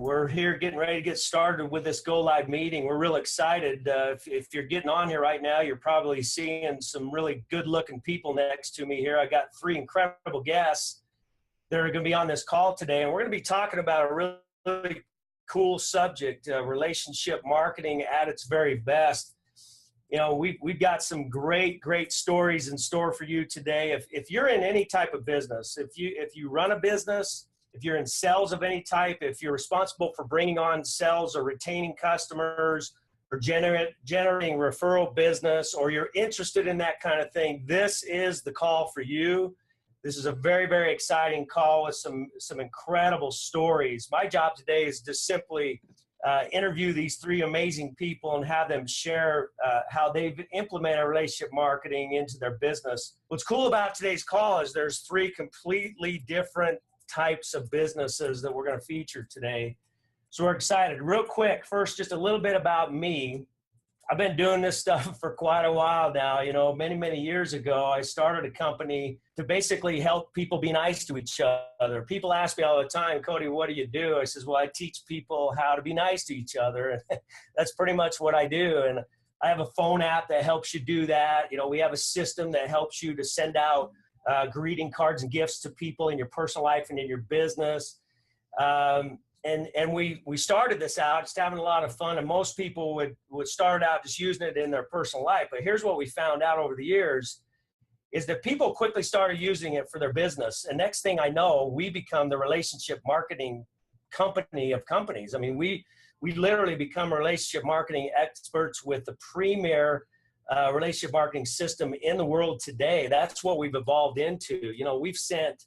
We're here getting ready to get started with this Go Live meeting. We're real excited. If you're getting on here right now, you're probably seeing some really good-looking people next to me here. I got three incredible guests that are going to be on this call today, and we're going to be talking about a really cool subject, relationship marketing at its very best. You know, we've got some great stories in store for you today. If you're in any type of business, if you run a business, if you're in sales of any type, if you're responsible for bringing on sales or retaining customers or generating referral business, or you're interested in that kind of thing, this is the call for you. This is a very exciting call with some incredible stories. My job today is to simply interview these three amazing people and have them share how they've implemented relationship marketing into their business. What's cool about today's call is there's three completely different types of businesses that we're going to feature today. So we're excited. Real quick, first, just a little bit about me. I've been doing this stuff for quite a while now. You know, many years ago, I started a company to basically help people be nice to each other. People ask me all the time, Kody, what do you do? I says, well, I teach people how to be nice to each other. That's pretty much what I do. And I have a phone app that helps you do that. You know, we have a system that helps you to send out greeting cards and gifts to people in your personal life and in your business. And we started this out just having a lot of fun, and most people would start out just using it in their personal life. But here's what we found out over the years is that people quickly started using it for their business. And next thing I know, we become the relationship marketing company of companies. I mean, we literally become relationship marketing experts with the premier relationship marketing system in the world today. That's what we've evolved into. You know, we've sent,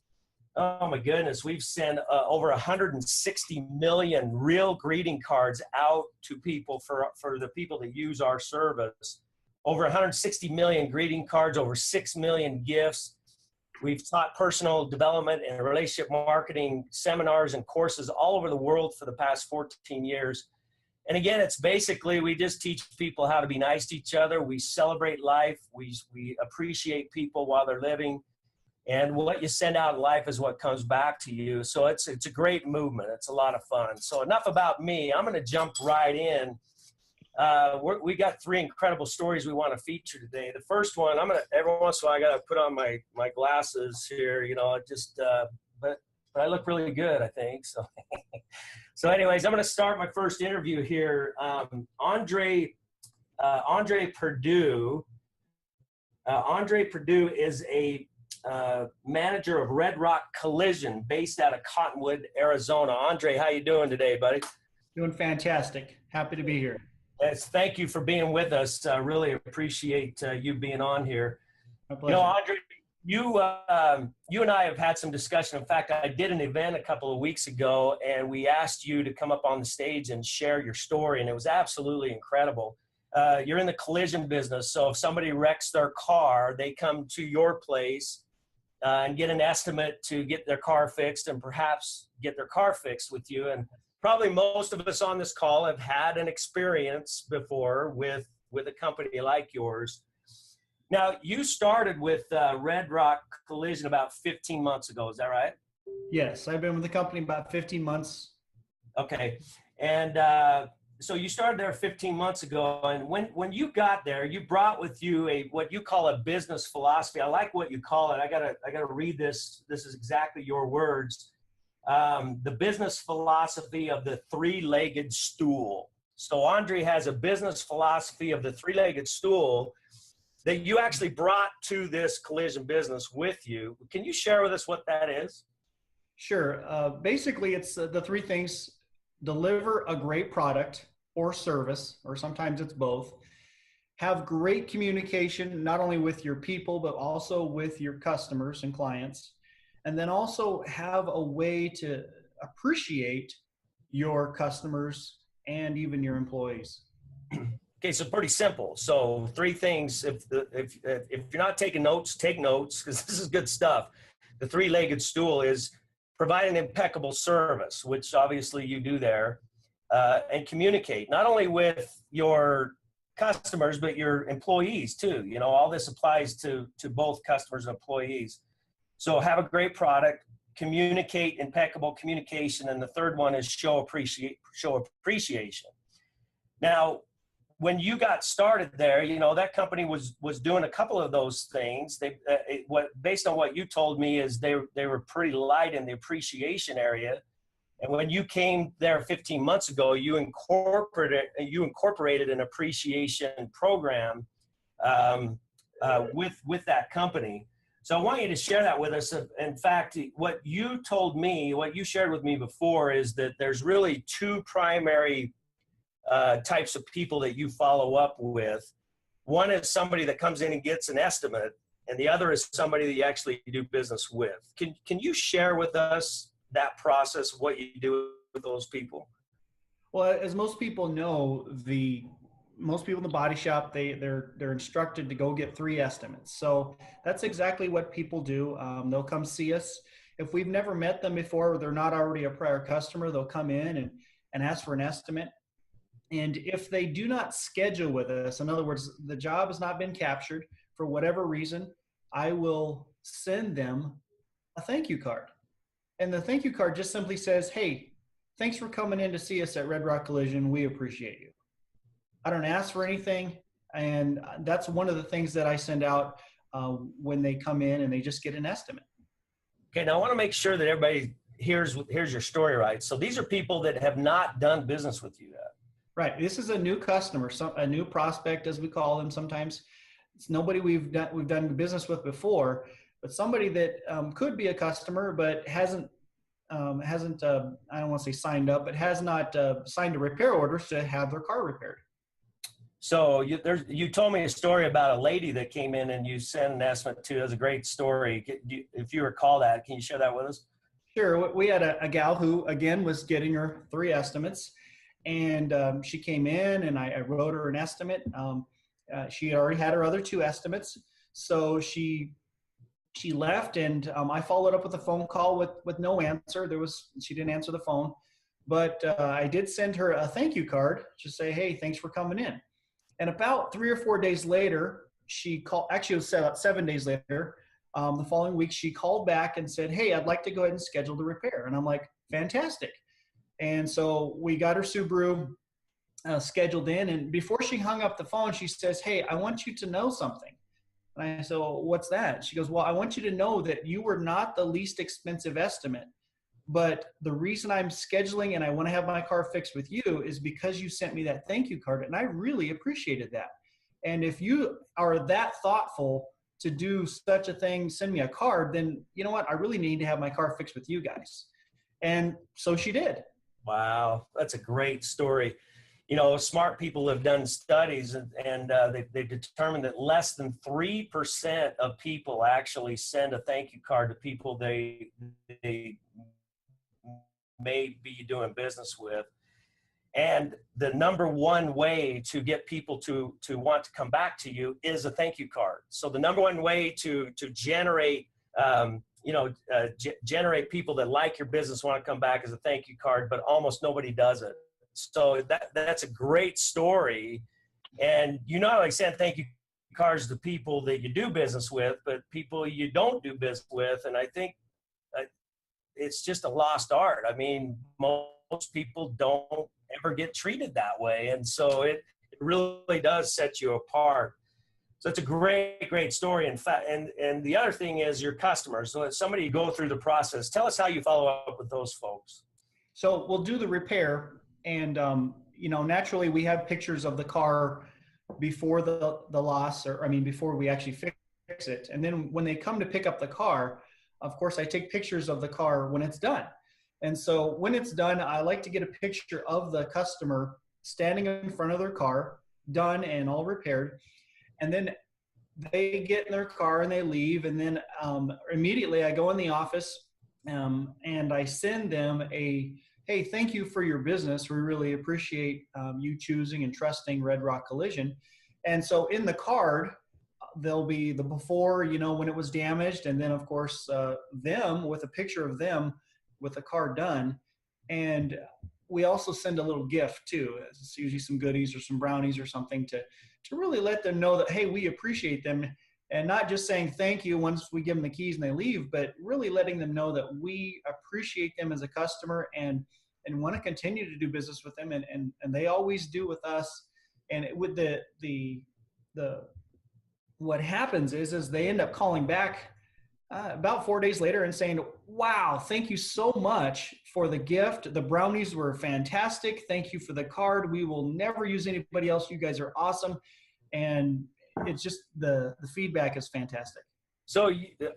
oh my goodness, we've sent over 160 million real greeting cards out to people for the people that use our service. Over 160 million greeting cards, over 6 million gifts. We've taught personal development and relationship marketing seminars and courses all over the world for the past 14 years. And again, it's basically, we just teach people how to be nice to each other. We celebrate life. We appreciate people while they're living. And what you send out in life is what comes back to you. So it's a great movement. It's a lot of fun. So enough about me. I'm going to jump right in. We got three incredible stories we want to feature today. The first one, every once in a while I got to put on my glasses here, you know, but I look really good, I think. So, so anyways, I'm going to start my first interview here. Andre Perdue. Andre Perdue is a manager of Red Rock Collision based out of Cottonwood, Arizona. Andre, how you doing today, buddy? Doing fantastic. Happy to be here. Yes, thank you for being with us. Really appreciate you being on here. My pleasure. You know, Andre, you and I have had some discussion. In fact, I did an event a couple of weeks ago, and we asked you to come up on the stage and share your story, and it was absolutely incredible. You're in the collision business, so if somebody wrecks their car, they come to your place and get an estimate to get their car fixed and perhaps get their car fixed with you. And probably most of us on this call have had an experience before with a company like yours. Now, you started with Red Rock Collision about 15 months ago. Is that right? Yes, I've been with the company about 15 months. Okay. And so you started there 15 months ago. And when you got there, you brought with you what you call a business philosophy. I like what you call it. I gotta read this. This is exactly your words. The business philosophy of the three-legged stool. So Andre has a business philosophy of the three-legged stool that you actually brought to this collision business with you. Can you share with us what that is? Sure. Basically, it's the three things: deliver a great product or service, or sometimes it's both. Have great communication, not only with your people, but also with your customers and clients. And then also have a way to appreciate your customers and even your employees. Okay, so pretty simple. So three things. If you're not taking notes, take notes, because this is good stuff. The three-legged stool is provide an impeccable service, which obviously you do there, and communicate not only with your customers but your employees too. You know, all this applies to both customers and employees. So have a great product, communicate, impeccable communication, and the third one is show appreciation. Now, when you got started there, you know, that company was doing a couple of those things. Based on what you told me is they were pretty light in the appreciation area. And when you came there 15 months ago, you incorporated an appreciation program with that company. So I want you to share that with us. In fact, what you told me, what you shared with me before, is that there's really two primary types of people that you follow up with. One is somebody that comes in and gets an estimate, and the other is somebody that you actually do business with. Can you share with us that process, what you do with those people? Well, as most people know, most people in the body shop, they're instructed to go get 3 estimates. So that's exactly what people do. They'll come see us. If we've never met them before, or they're not already a prior customer, they'll come in and ask for an estimate. And if they do not schedule with us, in other words, the job has not been captured for whatever reason, I will send them a thank you card. And the thank you card just simply says, hey, thanks for coming in to see us at Red Rock Collision. We appreciate you. I don't ask for anything. And that's one of the things that I send out when they come in and they just get an estimate. Okay, now I want to make sure that everybody hears your story right. So these are people that have not done business with you yet. Right. This is a new customer, a new prospect, as we call them sometimes. It's nobody we've done business with before, but somebody that could be a customer but hasn't I don't want to say signed up, but has not signed a repair order to have their car repaired. So you told me a story about a lady that came in and you sent an estimate to. That's a great story. If you recall that, can you share that with us? Sure. We had a gal who, again, was getting her 3 estimates. And she came in and I wrote her an estimate. She already had her other 2 estimates. So she left, and I followed up with a phone call with no answer. She didn't answer the phone, but I did send her a thank you card to say, hey, thanks for coming in. And about 3 or 4 days later, she called. Actually, it was about 7 days later. The following week, she called back and said, hey, I'd like to go ahead and schedule the repair. And I'm like, fantastic. And so we got her Subaru scheduled in. And before she hung up the phone, she says, hey, I want you to know something. And I said, well, what's that? She goes, well, I want you to know that you were not the least expensive estimate. But the reason I'm scheduling and I want to have my car fixed with you is because you sent me that thank you card. And I really appreciated that. And if you are that thoughtful to do such a thing, send me a card, then you know what? I really need to have my car fixed with you guys. And so she did. Wow, that's a great story. You know, smart people have done studies and they've determined that less than 3% of people actually send a thank you card to people they may be doing business with. And the number one way to get people to want to come back to you is a thank you card. So the number one way to generate generate people that like your business, want to come back as a thank you card, but almost nobody does it. So that's a great story. And you not only send thank you cards to people that you do business with, but people you don't do business with. And I think it's just a lost art. I mean, most people don't ever get treated that way. And so it really does set you apart. So it's a great, great story. In fact, and the other thing is your customers. So if somebody go through the process, tell us how you follow up with those folks. So we'll do the repair, and naturally we have pictures of the car before the loss, before we actually fix it. And then when they come to pick up the car, of course, I take pictures of the car when it's done. And so when it's done, I like to get a picture of the customer standing in front of their car, done and all repaired. And then they get in their car and they leave. And then immediately I go in the office and I send them hey, thank you for your business. We really appreciate you choosing and trusting Red Rock Collision. And so in the card, there'll be the before, when it was damaged. And then of course, them with a picture of them with the car done. And we also send a little gift too. It's usually some goodies or some brownies or something to really let them know that, hey, we appreciate them. And not just saying thank you once we give them the keys and they leave, but really letting them know that we appreciate them as a customer and want to continue to do business with them. And they always do with us. And with the what happens is they end up calling back about 4 days later and saying, wow, thank you so much for the gift. The brownies were fantastic. Thank you for the card. We will never use anybody else. You guys are awesome. And it's just the feedback is fantastic. So,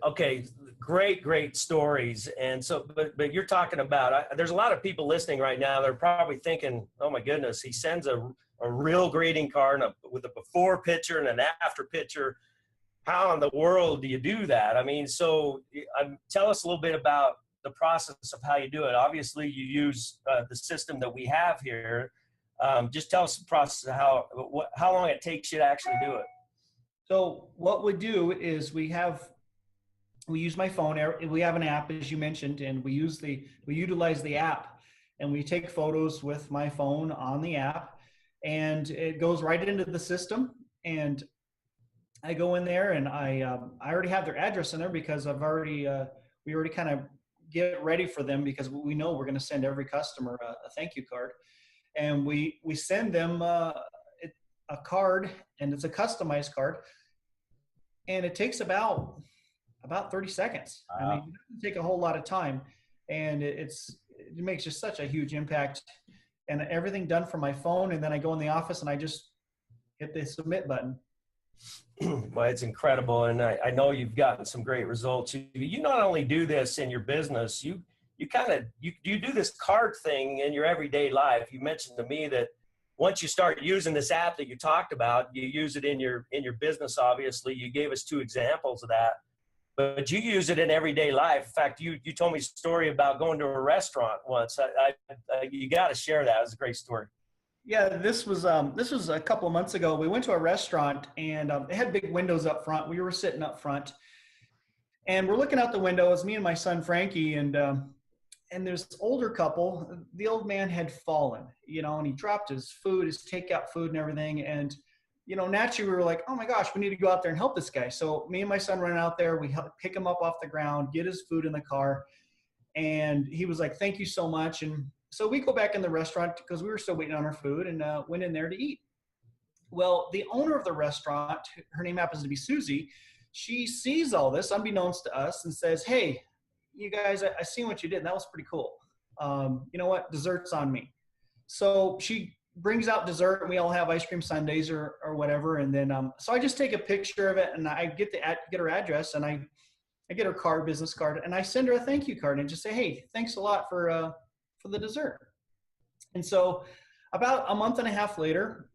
okay, great stories. And so, but you're talking about, there's a lot of people listening right now. They're probably thinking, oh my goodness, he sends a real greeting card with a before picture and an after picture. How in the world do you do that? I mean, so tell us a little bit about the process of how you do it. Obviously, you use the system that we have here. Just tell us the process of how long it takes you to actually do it. So what we do is we use my phone. We have an app, as you mentioned, and we utilize the app, and we take photos with my phone on the app, and it goes right into the system. And I go in there, and I already have their address in there because we already kind of get ready for them because we know we're going to send every customer a thank you card, and we send them a card, and it's a customized card, and it takes about 30 seconds. Wow. I mean, it doesn't take a whole lot of time, and it makes just such a huge impact, and everything done from my phone. And then I go in the office and I just hit the submit button. Well, it's incredible. And I know you've gotten some great results. You not only do this in your business, you do this card thing in your everyday life. You mentioned to me that once you start using this app that you talked about, you use it in your business. Obviously, you gave us 2 examples of that, but you use it in everyday life. In fact, you told me a story about going to a restaurant once. You got to share that. It was a great story. Yeah, this was a couple of months ago. We went to a restaurant, and it had big windows up front. We were sitting up front, and we're looking out the window. It's me and my son Frankie, and there's this older couple. The old man had fallen, and he dropped his takeout food and everything. And, naturally we were like, oh my gosh, we need to go out there and help this guy. So me and my son ran out there. We helped pick him up off the ground, get his food in the car. And he was like, thank you so much. And so we go back in the restaurant because we were still waiting on our food, and went in there to eat. Well, the owner of the restaurant, her name happens to be Susie. She sees all this unbeknownst to us and says, hey, you guys, I seen what you did. That was pretty cool. You know what? Dessert's on me. So she brings out dessert, and we all have ice cream sundaes or whatever. And then, so I just take a picture of it, and I get her address, and I get her business card, and I send her a thank you card and just say, hey, thanks a lot for the dessert. And so about a month and a half later,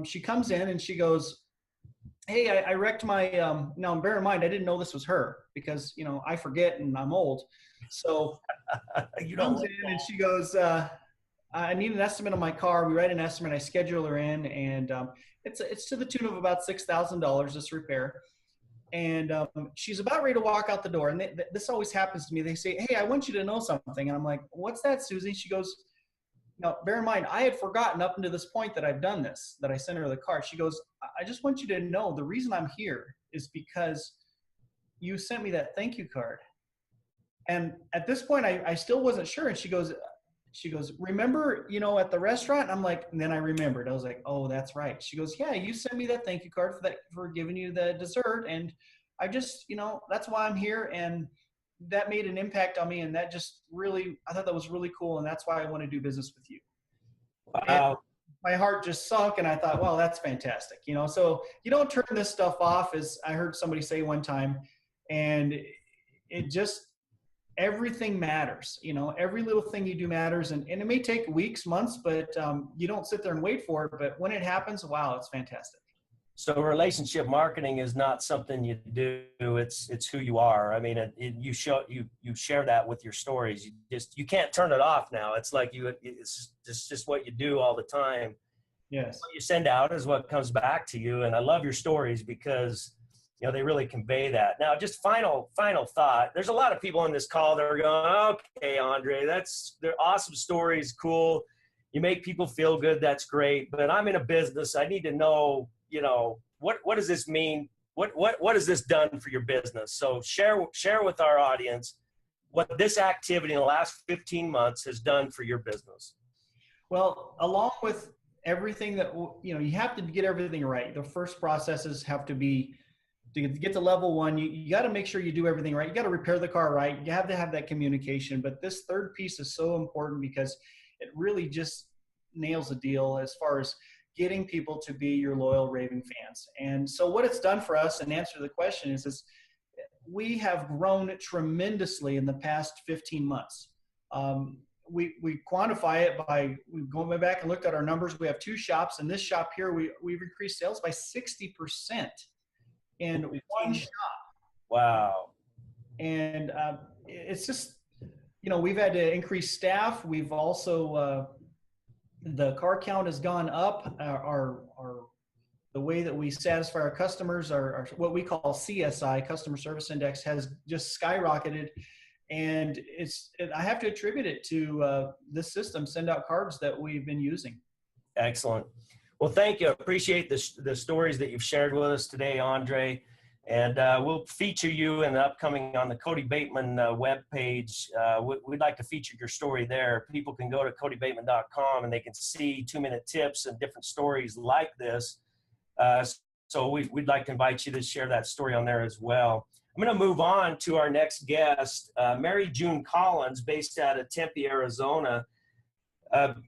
she comes in and she goes, hey, I wrecked my, now bear in mind, I didn't know this was her because, I forget and I'm old. So she comes in and she goes, I need an estimate on my car. We write an estimate. I schedule her in, and it's to the tune of about $6,000, this repair. And she's about ready to walk out the door. And this always happens to me. They say, hey, I want you to know something. And I'm like, what's that, Susie? She goes, now, bear in mind, I had forgotten up until this point that I've done this, that I sent her the card. She goes, I just want you to know the reason I'm here is because you sent me that thank you card. And at this point, I still wasn't sure. And she goes, remember, at the restaurant? I'm like, and then I remembered. I was like, oh, that's right. She goes, yeah, you sent me that thank you card for giving you the dessert. And I just, that's why I'm here. And that made an impact on me. And that just really, I thought that was really cool. And that's why I want to do business with you. Wow. And my heart just sunk, and I thought, well, that's fantastic. So you don't turn this stuff off, as I heard somebody say one time, and it just, everything matters. Every little thing you do matters, and it may take weeks, months, but you don't sit there and wait for it. But when it happens, wow, it's fantastic. So relationship marketing is not something you do. It's who you are. I mean, you share that with your stories. You can't turn it off now. It's like it's just what you do all the time. Yes. What you send out is what comes back to you. And I love your stories because, they really convey that. Now, just final thought. There's a lot of people on this call that are going, okay, Andre, they're awesome stories. Cool. You make people feel good. That's great. But I'm in a business. I need to know, what does this mean what has this done for your business? So share with our audience what this activity in the last 15 months has done for your business. Well, along with everything that, you have to get everything right. The first processes have to be, to get to level one, you got to make sure you do everything right. You got to repair the car right. You have to have that communication. But this third piece is so important because it really just nails the deal as far as getting people to be your loyal raving fans. And so what it's done for us, and answer to the question, is we have grown tremendously in the past 15 months. We quantify it by, we've gone back and looked at our numbers. We have 2 shops, and this shop here, we've increased sales by 60% in one shop. Wow. And it's just, we've had to increase staff. We've also, the car count has gone up. The way that we satisfy our customers, our what we call CSI, Customer Service Index, has just skyrocketed. And I have to attribute it to this system, Send Out Cards, that we've been using. Excellent. Well, thank you. I appreciate the stories that you've shared with us today, Andre. And we'll feature you in the upcoming on the Kody Bateman webpage. We'd like to feature your story there. People can go to kodybateman.com and they can see 2-minute tips and different stories like this. So we'd like to invite you to share that story on there as well. I'm going to move on to our next guest, Mary June Collins, based out of Tempe, Arizona.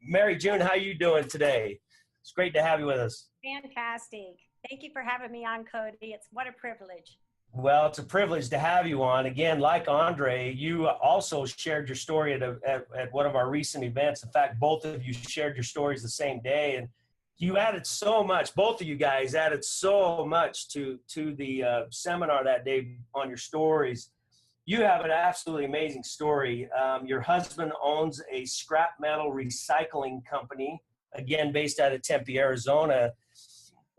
Mary June, how are you doing today? It's great to have you with us. Fantastic. Thank you for having me on, Kody. What a privilege. Well, it's a privilege to have you on. Again, like Andre, you also shared your story at one of our recent events. In fact, both of you shared your stories the same day, and you added so much. Both of you guys added so much to the seminar that day on your stories. You have an absolutely amazing story. Your husband owns a scrap metal recycling company, again, based out of Tempe, Arizona.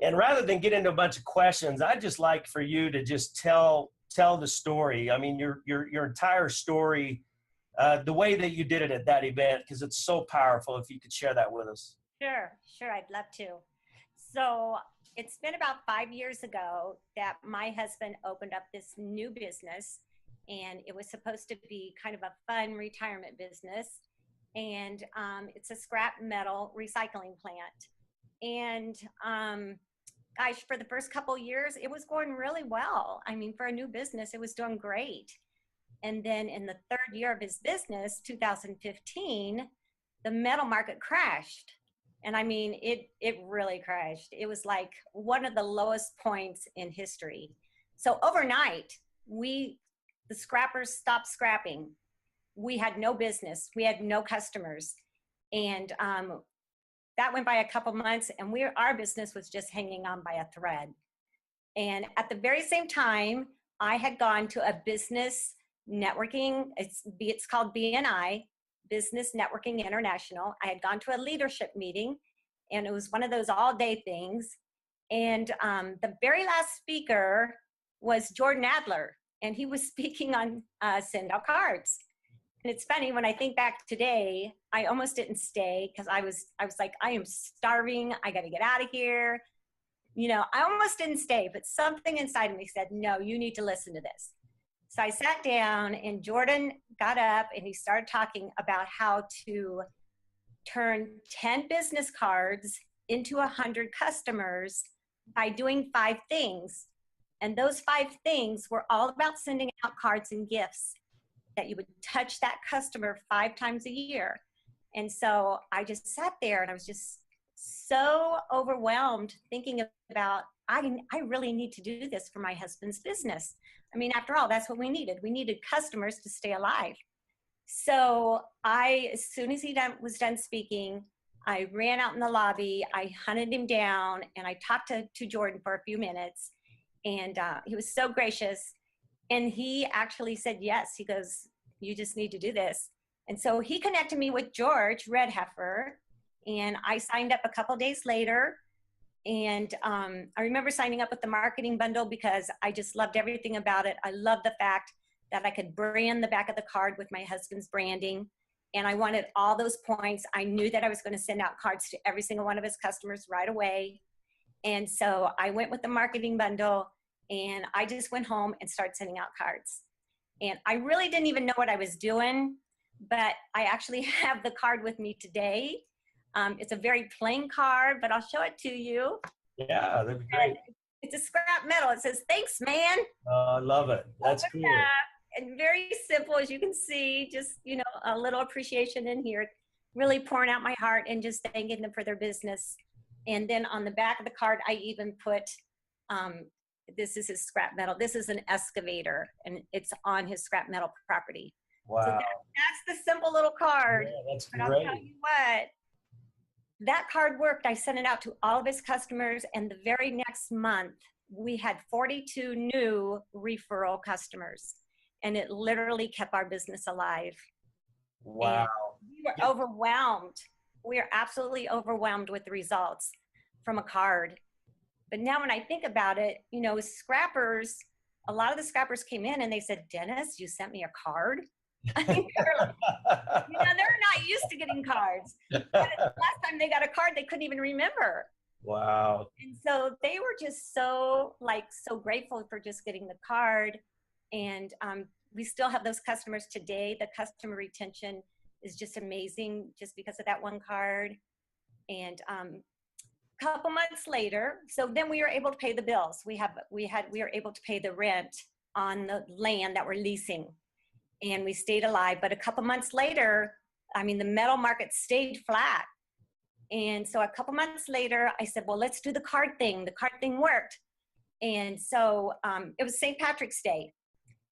And rather than get into a bunch of questions, I'd just like for you to just tell the story. I mean, your entire story, the way that you did it at that event, because it's so powerful. If you could share that with us. Sure, I'd love to. So it's been about 5 years ago that my husband opened up this new business, and it was supposed to be kind of a fun retirement business. And it's a scrap metal recycling plant. And gosh, for the first couple of years, it was going really well. I mean, for a new business, it was doing great. And then in the 3rd year of his business, 2015, the metal market crashed. And I mean, it really crashed. It was like one of the lowest points in history. So overnight, the scrappers stopped scrapping. We had no business. We had no customers. And that went by a couple months, and our business was just hanging on by a thread. And at the very same time, I had gone to a business networking, it's called BNI, Business Networking International. I had gone to a leadership meeting, and it was one of those all-day things. And the very last speaker was Jordan Adler, and he was speaking on Send Out Cards. And it's funny, when I think back today, I almost didn't stay because I was like, I am starving. I got to get out of here. I almost didn't stay, but something inside of me said, no, you need to listen to this. So I sat down, and Jordan got up and he started talking about how to turn 10 business cards into 100 customers by doing 5 things. And those 5 things were all about sending out cards and gifts that you would touch that customer 5 times a year. And so I just sat there, and I was just so overwhelmed thinking about, I really need to do this for my husband's business. I mean, after all, that's what we needed. We needed customers to stay alive. So as soon as he was done speaking, I ran out in the lobby, I hunted him down, and I talked to Jordan for a few minutes. And he was so gracious. And he actually said, yes. He goes, you just need to do this. And so he connected me with George Redheffer, and I signed up a couple days later. And I remember signing up with the marketing bundle because I just loved everything about it. I loved the fact that I could brand the back of the card with my husband's branding. And I wanted all those points. I knew that I was going to send out cards to every single one of his customers right away. And so I went with the marketing bundle. And I just went home and started sending out cards. And I really didn't even know what I was doing, but I actually have the card with me today. It's a very plain card, but I'll show it to you. Yeah, that'd be great. It's a scrap metal. It says, "Thanks, man." I love it. That's cool. And very simple, as you can see, just, you know, a little appreciation in here, really pouring out my heart and just thanking them for their business. And then on the back of the card, I even put, this is his scrap metal. This is an excavator, and it's on his scrap metal property. Wow. So that's the simple little card. Yeah, that's but great. I'll tell you what, that card worked. I sent it out to all of his customers, and the very next month, we had 42 new referral customers, and it literally kept our business alive. Wow. And we were overwhelmed. We are absolutely overwhelmed with the results from a card. But now when I think about it, you know, scrappers, a lot of the scrappers came in and they said, "Dennis, you sent me a card?" I mean, they're not used to getting cards. But last time they got a card, they couldn't even remember. Wow. And so they were just so grateful for just getting the card. And we still have those customers today. The customer retention is just amazing just because of that one card. And a couple months later, so then we were able to pay the bills. We were able to pay the rent on the land that we're leasing. And we stayed alive. But a couple months later, I mean, the metal market stayed flat. And so a couple months later, I said, well, let's do the card thing. The card thing worked. And so it was St. Patrick's Day.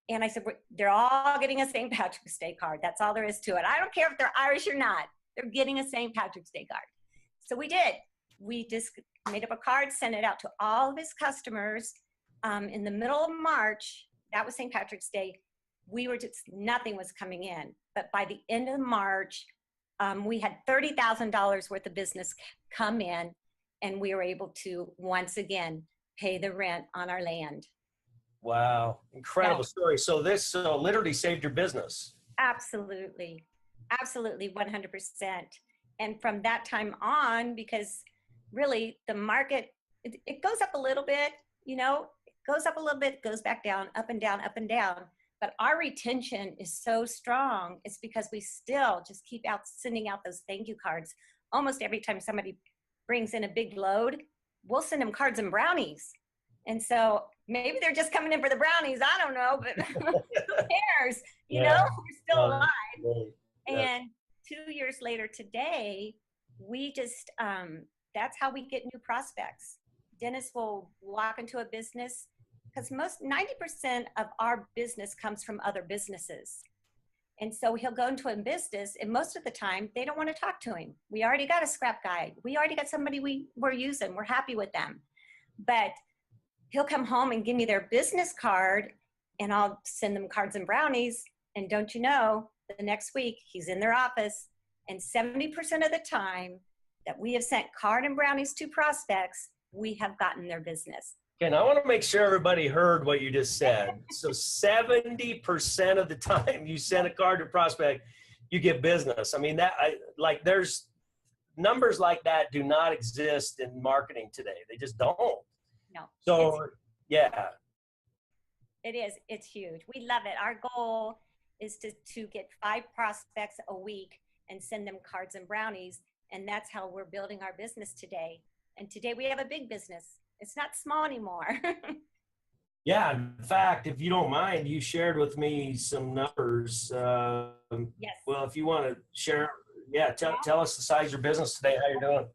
And I said, they're all getting a St. Patrick's Day card. That's all there is to it. I don't care if they're Irish or not. They're getting a St. Patrick's Day card. So we did. We just made up a card, sent it out to all of his customers. In the middle of March, that was St. Patrick's Day, nothing was coming in. But by the end of March, we had $30,000 worth of business come in, and we were able to once again pay the rent on our land. Wow. Incredible story. So this literally saved your business. Absolutely. Absolutely. 100%. And from that time on, because really the market, it goes up a little bit, you know, it goes up a little bit, goes back down, up and down, up and down. But our retention is so strong. It's because we still just keep sending out those thank you cards. Almost every time somebody brings in a big load, we'll send them cards and brownies. And so maybe they're just coming in for the brownies. I don't know, but who cares? You know, we're still alive. And 2 years later today, we just, that's how we get new prospects. Dennis will walk into a business, because 90% of our business comes from other businesses. And so he'll go into a business, and most of the time they don't want to talk to him. We already got a scrap guy. We already got somebody we're using. We're happy with them. But he'll come home and give me their business card, and I'll send them cards and brownies. And don't you know, the next week he's in their office, and 70% of the time that we have sent card and brownies to prospects, we have gotten their business. Okay, now I want to make sure everybody heard what you just said. So 70% of the time you send a card to prospect, you get business. I mean, there's numbers like that do not exist in marketing today. They just don't. No. So, yeah. It is. It's huge. We love it. Our goal is to get 5 prospects a week and send them cards and brownies. And that's how we're building our business today. And today we have a big business. It's not small anymore. Yeah. In fact, if you don't mind, you shared with me some numbers. Yes. Well, if you want to share, tell us the size of your business today, how you're doing.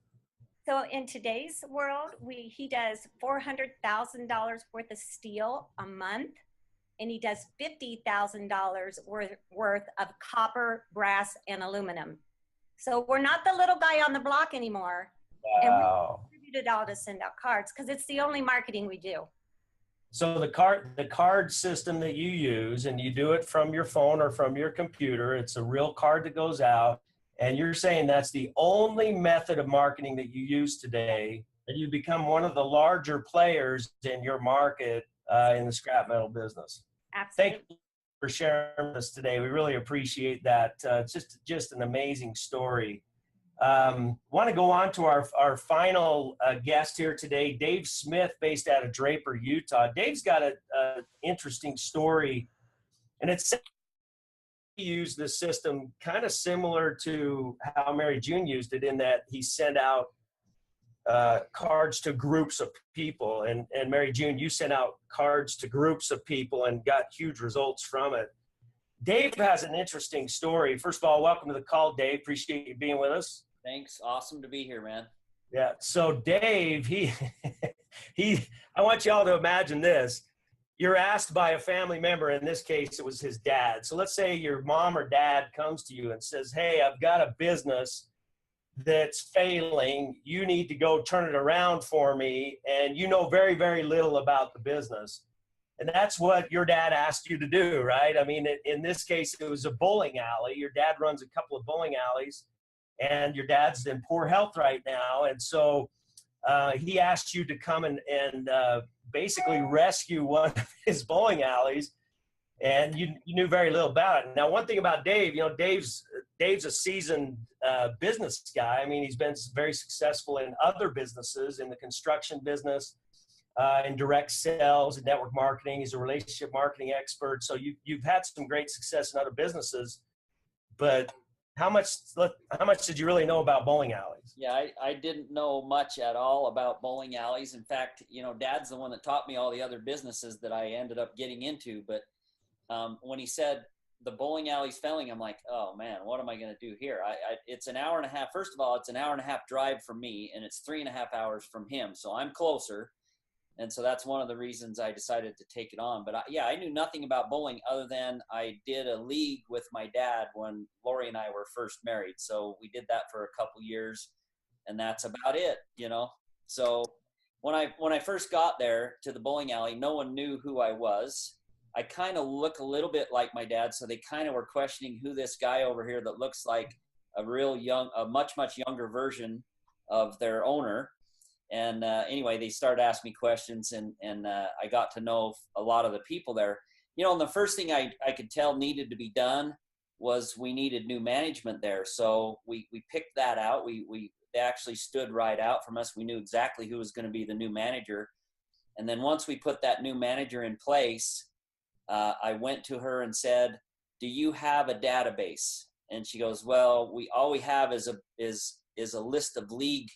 So in today's world, he does $400,000 worth of steel a month, and he does $50,000 worth of copper, brass, and aluminum. So we're not the little guy on the block anymore. Wow. And we distribute it all to send out cards because it's the only marketing we do. So the card system that you use, and you do it from your phone or from your computer, it's a real card that goes out. And you're saying that's the only method of marketing that you use today, and you become one of the larger players in your market in the scrap metal business. Absolutely. Thank you for sharing with us today. We really appreciate that. It's just an amazing story. Want to go on to our final guest here today, Dave Smith, based out of Draper, Utah. Dave's got a interesting story, and it's he used the system kind of similar to how Mary June used it, in that he sent out cards to groups of people. And Mary June, you sent out cards to groups of people and got huge results from it. Dave has an interesting story. First of all, welcome to the call, Dave. Appreciate you being with us. Thanks. Awesome to be here, man. Yeah. So Dave, I want y'all to imagine this. You're asked by a family member, in this case, it was his dad. So let's say your mom or dad comes to you and says, hey, I've got a business that's failing. You need to go turn it around for me. And you know very, very little about the business. And that's what your dad asked you to do, right? I mean, in this case, it was a bowling alley. Your dad runs a couple of bowling alleys, and your dad's in poor health right now. And so he asked you to come and basically rescue one of his bowling alleys, and you knew very little about it. Now, one thing about Dave, Dave's a seasoned business guy. I mean, he's been very successful in other businesses, in the construction business, in direct sales and network marketing. He's a relationship marketing expert. So you've had some great success in other businesses, but how much did you really know about bowling alleys? Yeah, I didn't know much at all about bowling alleys. In fact, Dad's the one that taught me all the other businesses that I ended up getting into. But when he said the bowling alley's failing, I'm like, oh man, what am I going to do here? It's an hour and a half. First of all, it's an hour and a half drive from me, and it's 3.5 hours from him. So I'm closer. And so that's one of the reasons I decided to take it on. But I knew nothing about bowling other than I did a league with my dad when Lori and I were first married. So we did that for a couple years, and that's about it, So when I first got there to the bowling alley, no one knew who I was. I kind of look a little bit like my dad, so they kind of were questioning who this guy over here that looks like a much, much younger version of their owner. And anyway, they started asking me questions, and I got to know a lot of the people there. And the first thing I could tell needed to be done was we needed new management there. So we picked that out. They actually stood right out from us. We knew exactly who was going to be the new manager. And then once we put that new manager in place, I went to her and said, do you have a database? And she goes, well, all we have is a list of league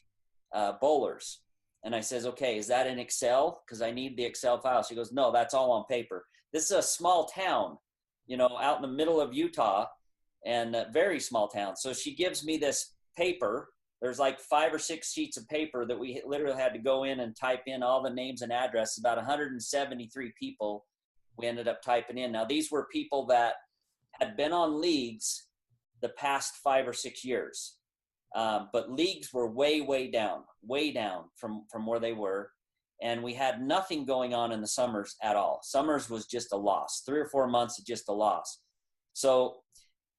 bowlers. And I says, okay, is that in Excel? Because I need the Excel file. She goes, no, that's all on paper. This is a small town, out in the middle of Utah, and a very small town. So she gives me this paper. There's like 5 or 6 sheets of paper that we literally had to go in and type in all the names and addresses. About 173 people we ended up typing in. Now, these were people that had been on leagues the past 5 or 6 years. But leagues were way down from where they were. And we had nothing going on in the summers at all. Summers was just a loss. 3 or 4 months of just a loss. So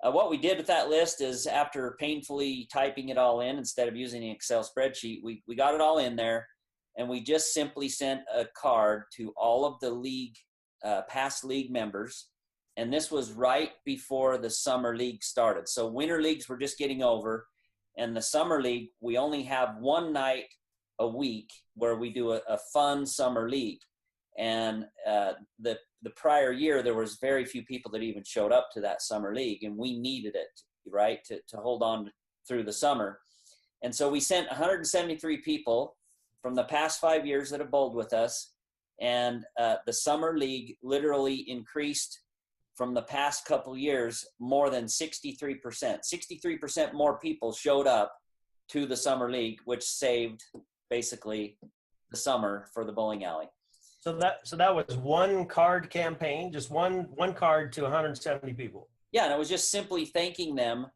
what we did with that list is, after painfully typing it all in instead of using an Excel spreadsheet, we got it all in there, and we just simply sent a card to all of the league, past league members. And this was right before the summer league started. So winter leagues were just getting over. And the summer league, we only have one night a week where we do a fun summer league. And the prior year, there was very few people that even showed up to that summer league, and we needed it, right, to hold on through the summer. And so we sent 173 people from the past 5 years that have bowled with us, and the summer league literally increased from the past couple years more than 63%. 63% more people showed up to the summer league, which saved basically the summer for the bowling alley. So that was one card campaign, just one card to 170 people. Yeah, and it was just simply thanking them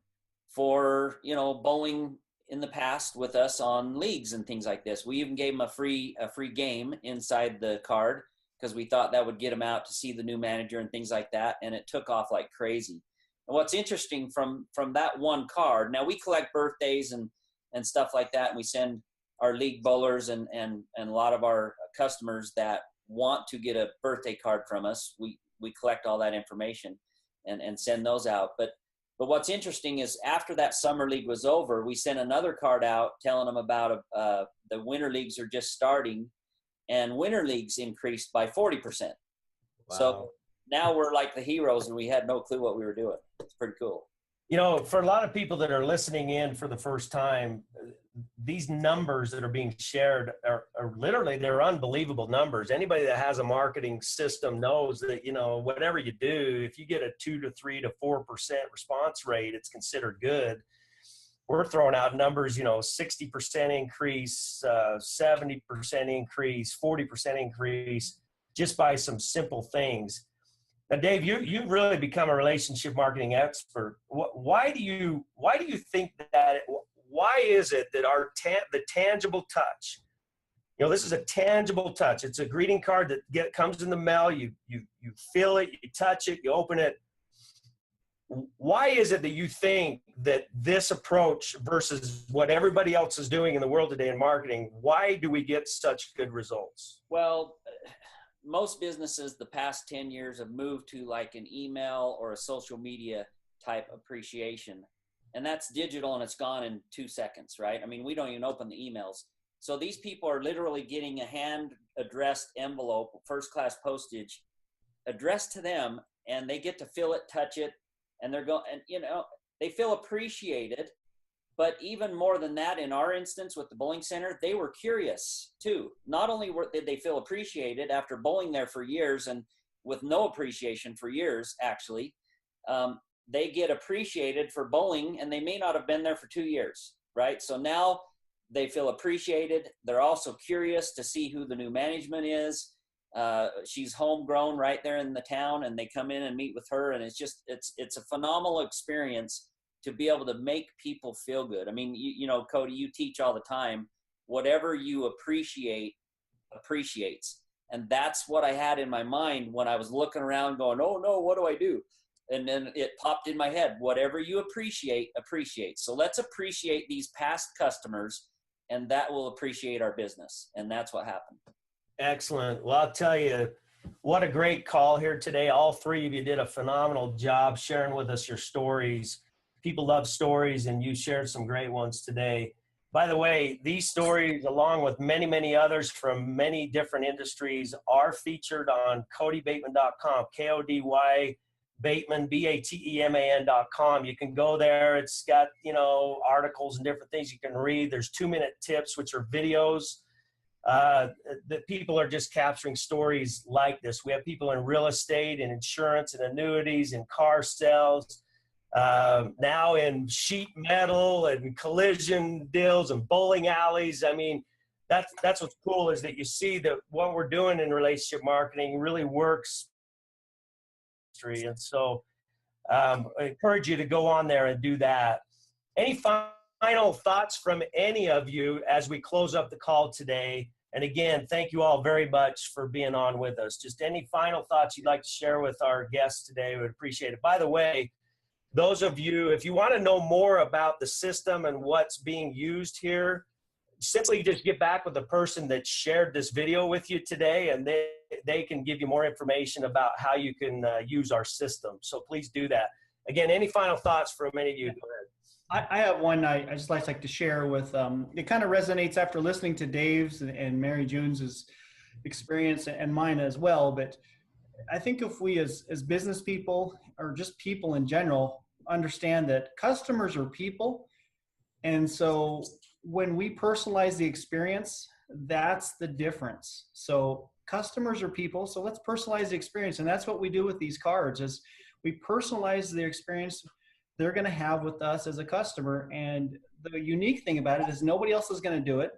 for, bowling in the past with us on leagues and things like this. We even gave them a free game inside the card, because we thought that would get them out to see the new manager and things like that. And it took off like crazy. And what's interesting from that one card, now we collect birthdays and stuff like that. And we send our league bowlers and a lot of our customers that want to get a birthday card from us. We collect all that information and send those out. But But what's interesting is after that summer league was over, we sent another card out telling them about the winter leagues are just starting, and winter leagues increased by 40%. Wow. So now we're like the heroes, and we had no clue what we were doing. It's pretty cool. You know, for a lot of people that are listening in for the first time, these numbers that are being shared are literally, they're unbelievable numbers. Anybody that has a marketing system knows that, you know, whatever you do, if you get a 2 to 3 to 4% response rate, it's considered good. We're throwing out numbers, you know, 60% increase, 70% increase, 40% increase, just by some simple things. Now, Dave, you've really become a relationship marketing expert. Why do you think that? Why is it that the tangible touch? You know, this is a tangible touch. It's a greeting card that comes in the mail. You feel it, you touch it, you open it. Why is it that you think that this approach versus what everybody else is doing in the world today in marketing? Why do we get such good results? Well, most businesses the past 10 years have moved to like an email or a social media type appreciation. And that's digital, and it's gone in 2 seconds, right? I mean, we don't even open the emails. So these people are literally getting a hand addressed envelope, first class postage addressed to them, and they get to feel it, touch it, and they're going, and you know, they feel appreciated. But even more than that, in our instance with the bowling center, they were curious too. Not only did they feel appreciated after bowling there for years and with no appreciation for years, actually, they get appreciated for bowling, and they may not have been there for 2 years, right? So now they feel appreciated. They're also curious to see who the new management is. She's homegrown right there in the town, and they come in and meet with her, and it's a phenomenal experience to be able to make people feel good. I mean, you know, Kody, you teach all the time, whatever you appreciate appreciates. And that's what I had in my mind when I was looking around going, oh no, what do I do? And then it popped in my head, whatever you appreciate appreciates. So let's appreciate these past customers, and that will appreciate our business. And that's what happened. Excellent. Well, I'll tell you, what a great call here today. All three of you did a phenomenal job sharing with us your stories. People love stories, and you shared some great ones today. By the way, these stories, along with many, many others from many different industries, are featured on KodyBateman.com, Kody Bateman, Bateman.com. You can go there. It's got, you know, articles and different things you can read. There's 2-minute tips, which are videos that people are just capturing stories like this. We have people in real estate and insurance and annuities and car sales, now in sheet metal and collision deals and bowling alleys. I mean, that's what's cool, is that you see that what we're doing in relationship marketing really works. And so I encourage you to go on there and do that. Any final thoughts from any of you as we close up the call today? And again, thank you all very much for being on with us. Just any final thoughts you'd like to share with our guests today, we would appreciate it. By the way, those of you, if you want to know more about the system and what's being used here, simply just get back with the person that shared this video with you today, and they can give you more information about how you can use our system. So please do that. Again, any final thoughts from any of you? Go ahead. I have one I just like to share with, it kind of resonates after listening to Dave's and Mary June's experience and mine as well. But I think if we as business people, or just people in general, understand that customers are people. And so when we personalize the experience, that's the difference. So customers are people, so let's personalize the experience. And that's what we do with these cards, is we personalize the experience they're going to have with us as a customer. And the unique thing about it is nobody else is going to do it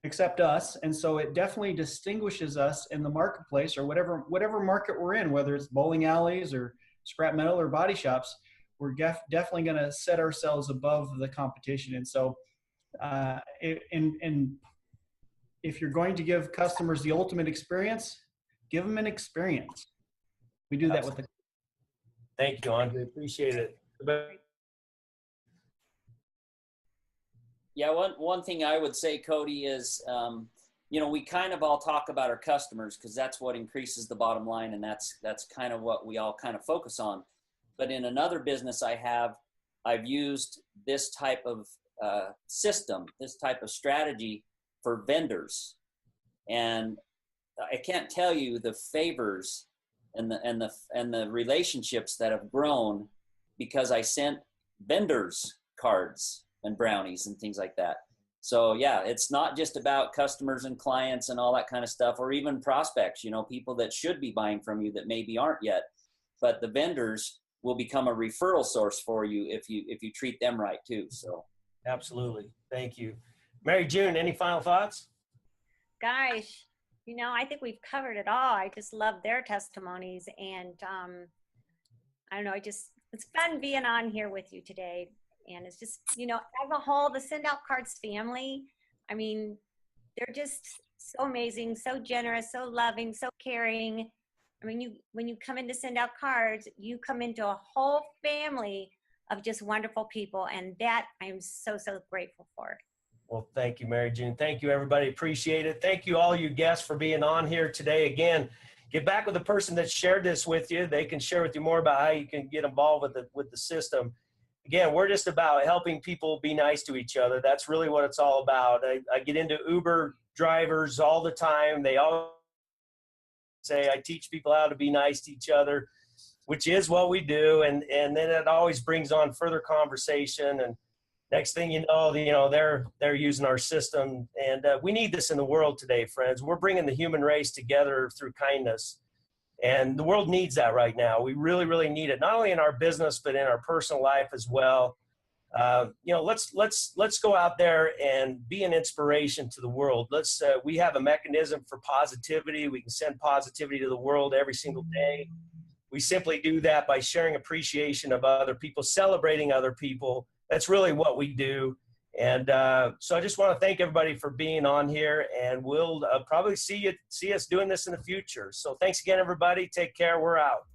except us. And so it definitely distinguishes us in the marketplace, or whatever market we're in, whether it's bowling alleys or scrap metal or body shops. We're definitely going to set ourselves above the competition. And so and if you're going to give customers the ultimate experience, give them an experience. We do that with the. Thank you, Andre. Appreciate it. Yeah, one thing I would say, Kody, is you know, we kind of all talk about our customers because that's what increases the bottom line, and that's kind of what we all kind of focus on. But in another business I have, I've used this type of system, this type of strategy for vendors. And I can't tell you the favors and the relationships that have grown because I sent vendors cards and brownies and things like that. So yeah, it's not just about customers and clients and all that kind of stuff, or even prospects, you know, people that should be buying from you that maybe aren't yet, but the vendors will become a referral source for you if you treat them right too. So absolutely. Thank you. Mary June, any final thoughts? Gosh, you know, I think we've covered it all. I just love their testimonies, and I don't know, it's fun being on here with you today. And it's just, you know, as a whole, the Send Out Cards family, I mean, they're just so amazing, so generous, so loving, so caring. I mean, when you come in to Send Out Cards, you come into a whole family of just wonderful people. And that I'm so, so grateful for. Well, thank you, Mary June. Thank you, everybody. Appreciate it. Thank you, all you guests, for being on here today. Again, get back with the person that shared this with you. They can share with you more about how you can get involved with the system. Again, we're just about helping people be nice to each other. That's really what it's all about. I get into Uber drivers all the time. They all say, I teach people how to be nice to each other, which is what we do. And then it always brings on further conversation. And next thing you know, they're using our system. And we need this in the world today, friends. We're bringing the human race together through kindness. And the world needs that right now. We really, really need it, not only in our business, but in our personal life as well. You know, let's go out there and be an inspiration to the world. We have a mechanism for positivity. We can send positivity to the world every single day. We simply do that by sharing appreciation of other people, celebrating other people. That's really what we do. And so I just want to thank everybody for being on here, and we'll probably see us doing this in the future. So thanks again, everybody. Take care. We're out.